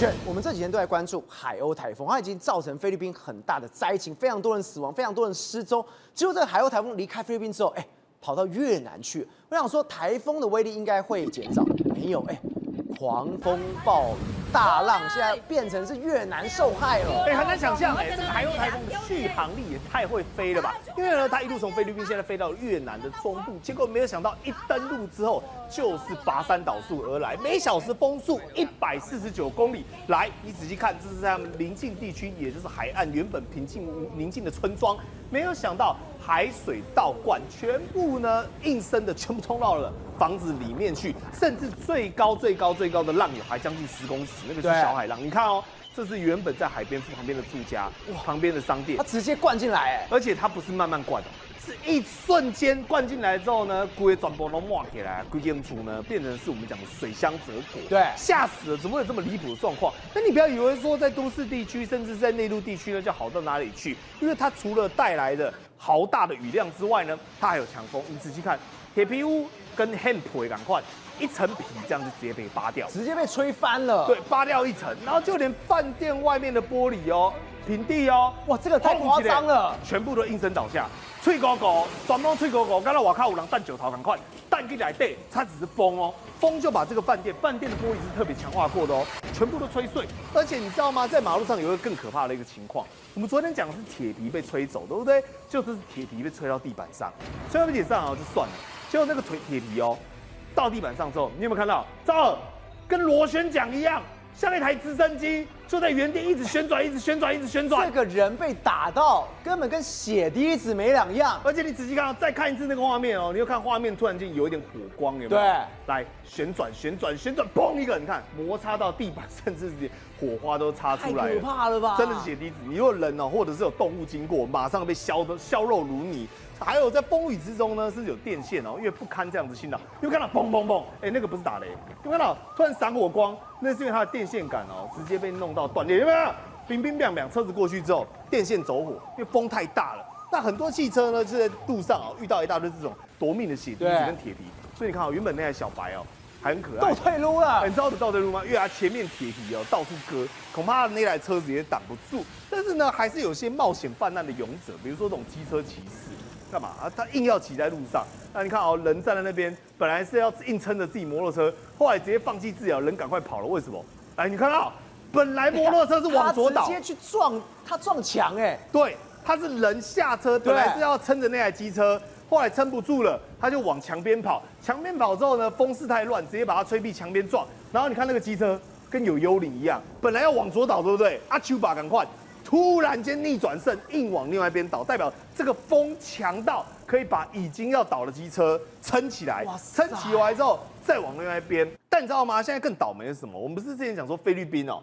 轩，我们这几天都在关注海鸥台风，它已经造成菲律宾很大的灾情，非常多人死亡，非常多人失踪。结果这个海鸥台风离开菲律宾之后，跑到越南去。我想说，台风的威力应该会减少，没有，狂风暴雨、大浪，现在变成是越南受害了。很难想象，这个海鸥台风的续航力也太会飞了吧？因为呢，它一路从菲律宾现在飞到越南的中部，结果没有想到一登陆之后就是拔山倒树而来，每小时风速149公里。来，你仔细看，这是在他们邻近地区，也就是海岸原本平静宁静的村庄，没有想到海水倒灌，全部呢应声的全部冲到了房子里面去，甚至最高的浪有还将近10公尺，那个是小海浪。你看哦，这是原本在海边旁边的住家，旁边的商店，它直接灌进来，而且它不是慢慢灌的，是一瞬间灌进来之后呢，规全部都冒起来，规间厝呢变成是我们讲的水乡泽国，对，吓死了，怎么会有这么离谱的状况？那你不要以为说在都市地区，甚至在内陆地区呢，就好到哪里去？因为它除了带来的豪大的雨量之外呢，它还有强风。你仔细看，铁皮屋跟 hemp 赶快一层皮这样就直接被扒掉，直接被吹翻了。对，扒掉一层，然后就连饭店外面的玻璃哦、平地哦，哇，这个太夸张了，全部都应声倒下。脆狗狗，全部脆狗狗，刚才我看有人弹九桃赶快弹进来对，它只是风哦，风就把这个饭店的玻璃是特别强化过的哦，全部都吹碎。而且你知道吗？在马路上有一个更可怕的一个情况，我们昨天讲的是铁皮被吹走，对不对？就是铁皮被吹到地板上，吹到地板上就算了，结果那个铁皮哦，到地板上之后，你有没有看到？赵尔跟螺旋桨一样，像一台直升机，就在原地一直旋转。这个人被打到，根本跟血滴子没两样。而且你仔细看，再看一次那个画面哦，你就看画面突然间有一点火光，有没有？对，来旋转，砰一个，你看摩擦到地板，甚至是火花都擦出来了，太可怕了吧？真的是血滴子。你如果人哦，或者是有动物经过，马上被削肉如泥。还有在风雨之中呢，是有电线哦，因为不堪这样子侵扰。你有看到嘣嘣嘣？那个不是打雷，有看到突然闪火光，那是因为它的电线杆哦，直接被弄到断裂，有没有？冰冰凉凉，车子过去之后，电线走火，因为风太大了。那很多汽车呢，就在路上哦，遇到一大堆这种夺命的血滴子跟铁皮。所以你看哦，原本那台小白哦，还很可爱，倒退路了。你知道倒退路吗？因为它前面铁皮哦到处割，恐怕那台车子也挡不住。但是呢，还是有些冒险犯难的勇者，比如说这种机车骑士。干嘛啊？他硬要骑在路上。那你看哦，人站在那边，本来是要硬撑着自己摩托车，后来直接放弃治疗，人赶快跑了。为什么？来，你看到，本来摩托车是往左倒，直接去撞，他撞墙对，他是人下车，本来是要撑着那台机车，后来撑不住了，他就往墙边跑。墙边跑之后呢，风势太乱，直接把他吹避墙边撞。然后你看那个机车跟有幽灵一样，本来要往左倒，对不对？阿丘把赶快。突然间逆转胜，硬往另外一边倒，代表这个风强到可以把已经要倒的机车撑起来，撑起来之后再往另外一边。但你知道吗？现在更倒霉的是什么？我们不是之前讲说菲律宾哦，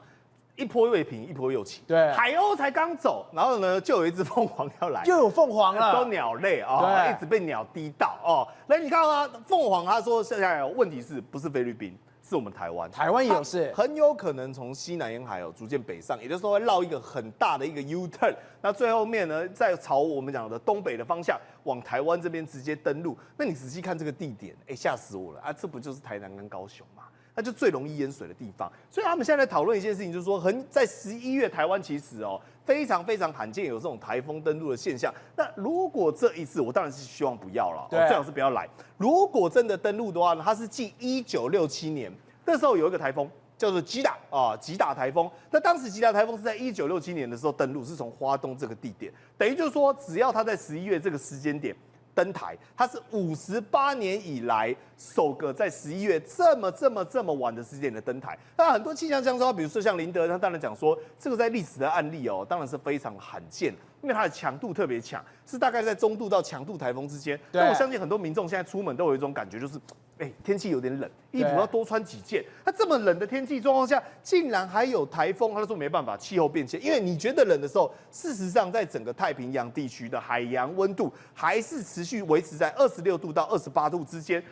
一波未平一波又起，对，海鸥才刚走，然后呢就有一只凤凰要来，又有凤凰了，都鸟类啊，一直被鸟滴到哦。来，你看啊，凤凰他说现在问题是不是菲律宾？是我们台湾，台湾也有事，很有可能从西南沿海逐渐北上，也就是说会绕一个很大的一个 U-turn， 那最后面呢，再朝我们讲的东北的方向往台湾这边直接登陆。那你仔细看这个地点，吓死我了啊！这不就是台南跟高雄吗？那就最容易淹水的地方。所以他们现在在讨论一件事情，就是说在11月台湾其实非常罕见有这种台风登陆的现象。那如果这一次，我当然是希望不要了，最好是不要来。如果真的登陆的话呢，它是继1967年那时候有一个台风叫做吉打台风。那当时吉打台风是在1967年的时候登陆，是从花东这个地点，等于就是说，只要它在11月这个时间点登台，它是58年以来首个在11月这么晚的时间点的登台。那很多气象相关，比如说像林德，他当然讲说，这个在历史的案例当然是非常罕见，因为它的强度特别强，是大概在中度到强度台风之间。那我相信很多民众现在出门都有一种感觉，就是天气有点冷，衣服要多穿几件。那这么冷的天气状况下，竟然还有台风，他就说没办法，气候变迁。因为你觉得冷的时候，事实上在整个太平洋地区的海洋温度还是持续维持在26度到28度之间。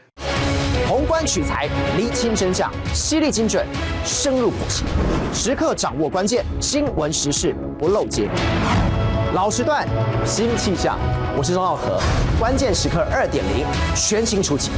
宏观取材，厘清真相，犀利精准，深入剖析，时刻掌握关键，新闻时事不漏接。老时段，新气象，我是钟浩和，关键时刻2.0，全新出击。